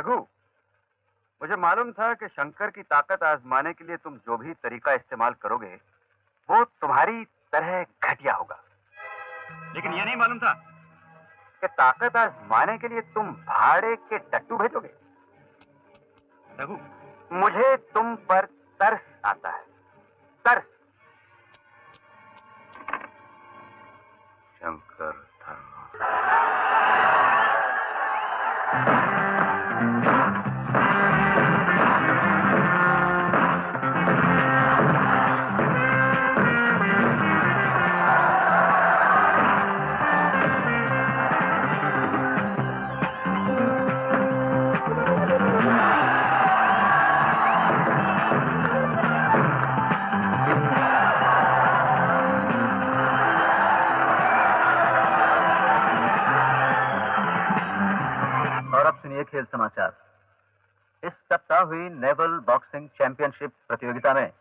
रघु, मुझे मालूम था कि शंकर की ताकत आजमाने के लिए तुम जो भी तरीका इस्तेमाल करोगे वो तुम्हारी तरह घटिया होगा, लेकिन यह नहीं मालूम था कि ताकत आजमाने के लिए तुम भाड़े के टट्टू भेजोगे। रघु, मुझे तुम पर तरस आता है, तरस। शंकर धर्मा। खेल समाचार। इस सप्ताह हुई नेवल बॉक्सिंग चैंपियनशिप प्रतियोगिता में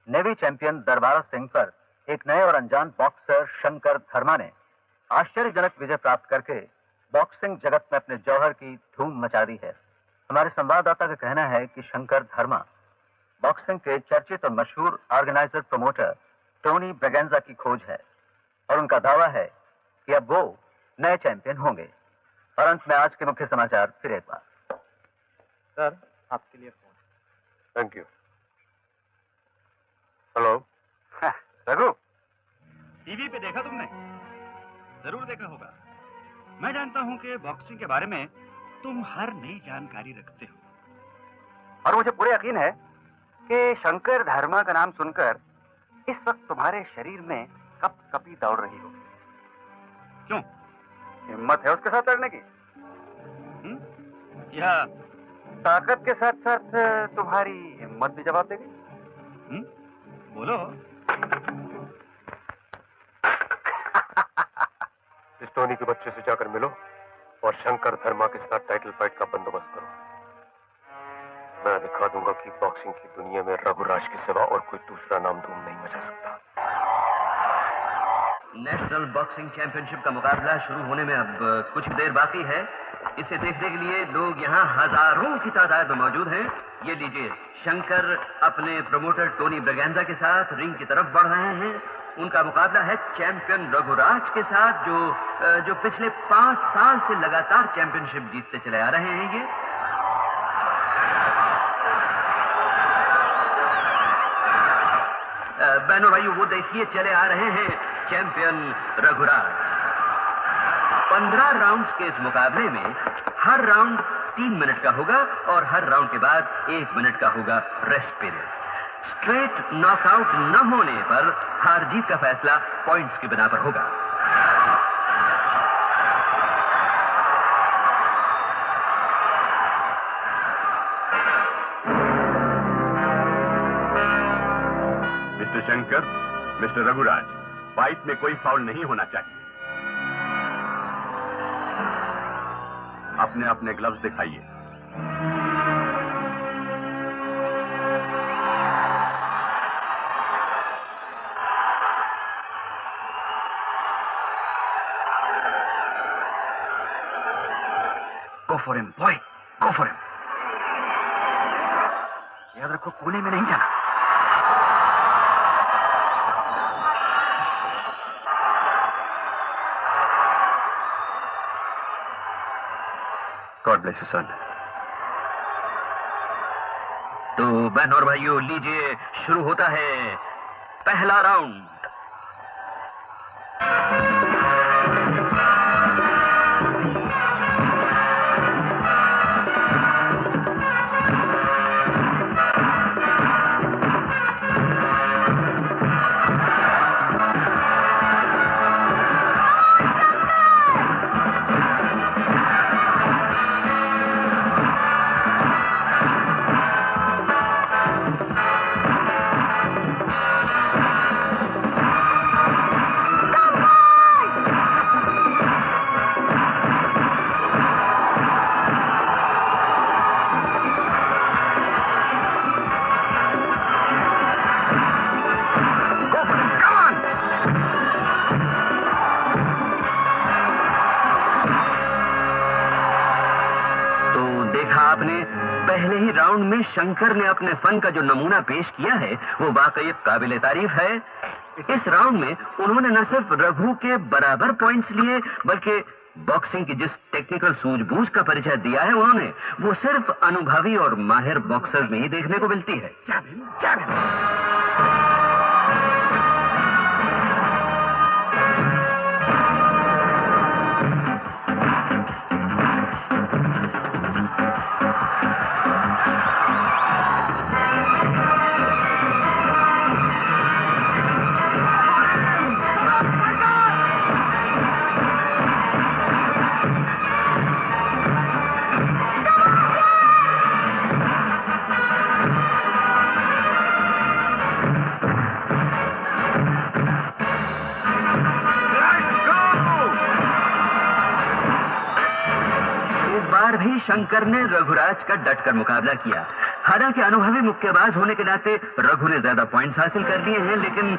नेवी चैंपियन दरबारा सिंह पर एक नए और अनजान बॉक्सर शंकर धर्मा ने आश्चर्यजनक विजय प्राप्त करके बॉक्सिंग जगत में अपने जौहर की धूम मचा दी है। हमारे संवाददाता का कहना है कि शंकर धर्मा बॉक्सिंग के चर्चित और मशहूर ऑर्गेनाइजर प्रमोटर टोनी ब्रेगेंजा की खोज है और उनका दावा है कि अब वो नए चैंपियन होंगे। और अंत में आज के मुख्य समाचार फिर एक बार। सर, आपके लिए phone. Thank you. Hello. Raghu, TV पे देखा तुमने? जरूर देखा होगा। मैं जानता हूं कि बॉक्सिंग के बारे में तुम हर नई जानकारी रखते हो और मुझे पूरा यकीन है कि शंकर धर्मा का नाम सुनकर इस वक्त तुम्हारे शरीर में कपकपी दौड़ रही हो। क्यों? हिम्मत है उसके साथ लड़ने की? या ताकत के साथ साथ तुम्हारी हिम्मत भी जवाब देगी? बोलो। इस टोनी के बच्चे से जाकर मिलो और शंकर धर्मा के साथ टाइटल फाइट का बंदोबस्त करो। मैं दिखा दूंगा कि बॉक्सिंग की दुनिया में रघुराज के सिवा और कोई दूसरा नाम धूम नहीं मचा सकता। नेशनल बॉक्सिंग चैंपियनशिप का मुकाबला शुरू होने में अब कुछ देर बाकी है। इसे देखने के लिए लोग यहाँ हजारों की तादाद में मौजूद हैं। ये लीजिए, शंकर अपने प्रमोटर टोनी ब्रेगेंजा के साथ रिंग की तरफ बढ़ रहे हैं। उनका मुकाबला है चैंपियन रघुराज के साथ, जो पिछले 5 साल से लगातार चैंपियनशिप जीतते चले आ रहे हैं। ये बहनों भाइयों, वो देखिए चले आ रहे हैं चैंपियन रघुराज। 15 राउंड्स के इस मुकाबले में हर राउंड 3 मिनट का होगा और हर राउंड के बाद 1 मिनट का होगा रेस्ट पीरियड। स्ट्रेट नॉकआउट न होने पर हार जीत का फैसला पॉइंट्स की बिना पर होगा। Mister Shankar, mister Raghuraj, fight में कोई फाउल नहीं होना चाहिए। अपने अपने ग्लव्स दिखाइए। Go for him, boy. Go for him. याद रखो, कोने में नहीं जाना। God bless you, son. तो बहन और भाइयों, लीजिए शुरू होता है पहला राउंड। शंकर ने अपने फन का जो नमूना पेश किया है वो वाकई काबिल तारीफ है। इस राउंड में उन्होंने न सिर्फ रघु के बराबर पॉइंट्स लिए बल्कि बॉक्सिंग की जिस टेक्निकल सूझबूझ का परिचय दिया है उन्होंने वो सिर्फ अनुभवी और माहिर बॉक्सर्स में ही देखने को मिलती है। भी शंकर ने रघुराज का डटकर मुकाबला किया। हालांकि अनुभवी मुक्केबाज होने के नाते रघु ने ज्यादा पॉइंट्स हासिल कर लिए हैं, लेकिन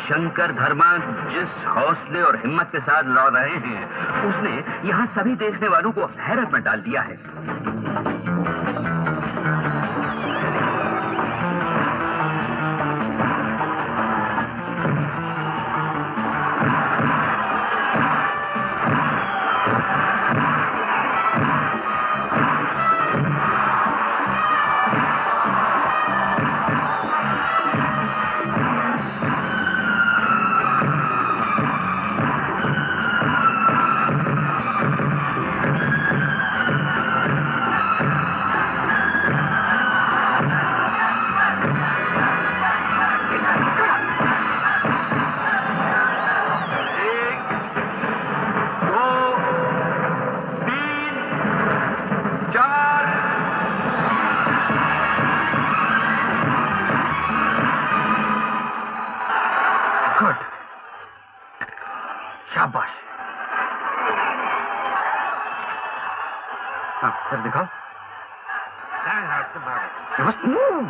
शंकर धर्मा जिस हौसले और हिम्मत के साथ लड़ रहे हैं उसने यहां सभी देखने वालों को हैरत में डाल दिया है। सर दिखाओ। You must move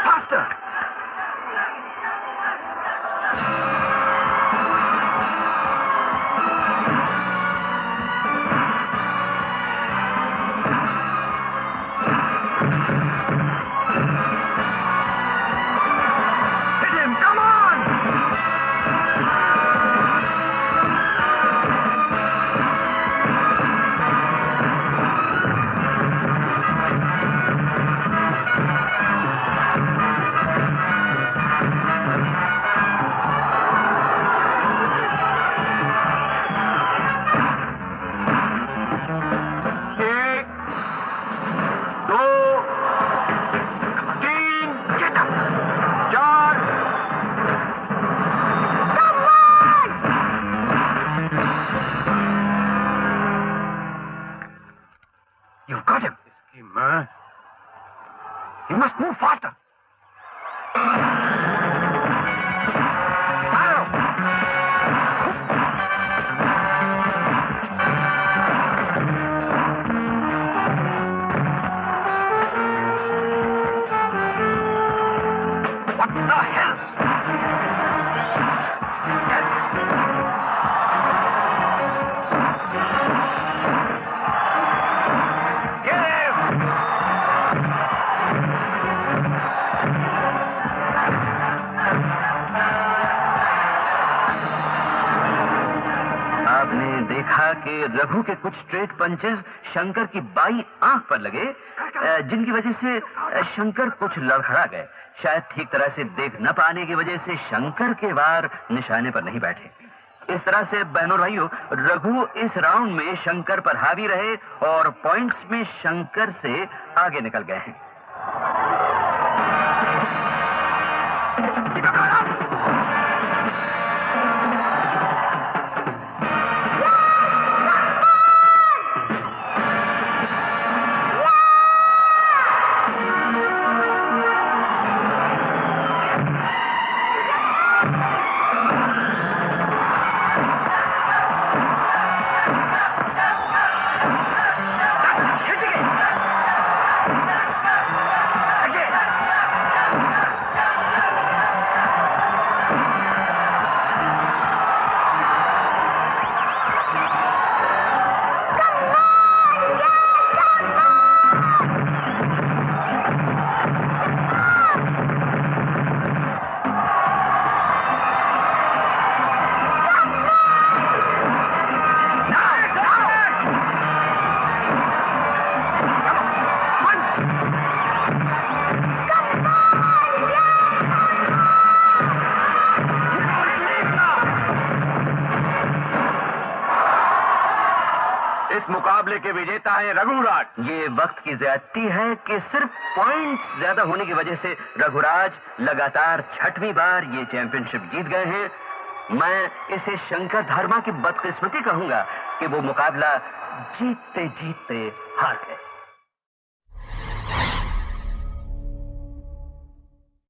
faster. Hit him! Come on! You've got him. You must move faster. What the hell? कि रघु के कुछ स्ट्रेट पंचेस शंकर की बाई आंख पर लगे, जिनकी वजह से शंकर कुछ लड़खड़ा गए। शायद ठीक तरह से देख न पाने की वजह से शंकर के वार निशाने पर नहीं बैठे। इस तरह से बहनों भाइयों, रघु इस राउंड में शंकर पर हावी रहे और पॉइंट्स में शंकर से आगे निकल गए हैं। मुकाबले के विजेता हैं रघुराज। ये वक्त की ज्यादती है कि सिर्फ पॉइंट्स ज्यादा होने की वजह से रघुराज लगातार 6वीं बार ये चैंपियनशिप जीत गए हैं। मैं इसे शंकर धर्मा की बदकिस्मती कहूंगा कि वो मुकाबला जीतते जीतते हार गए।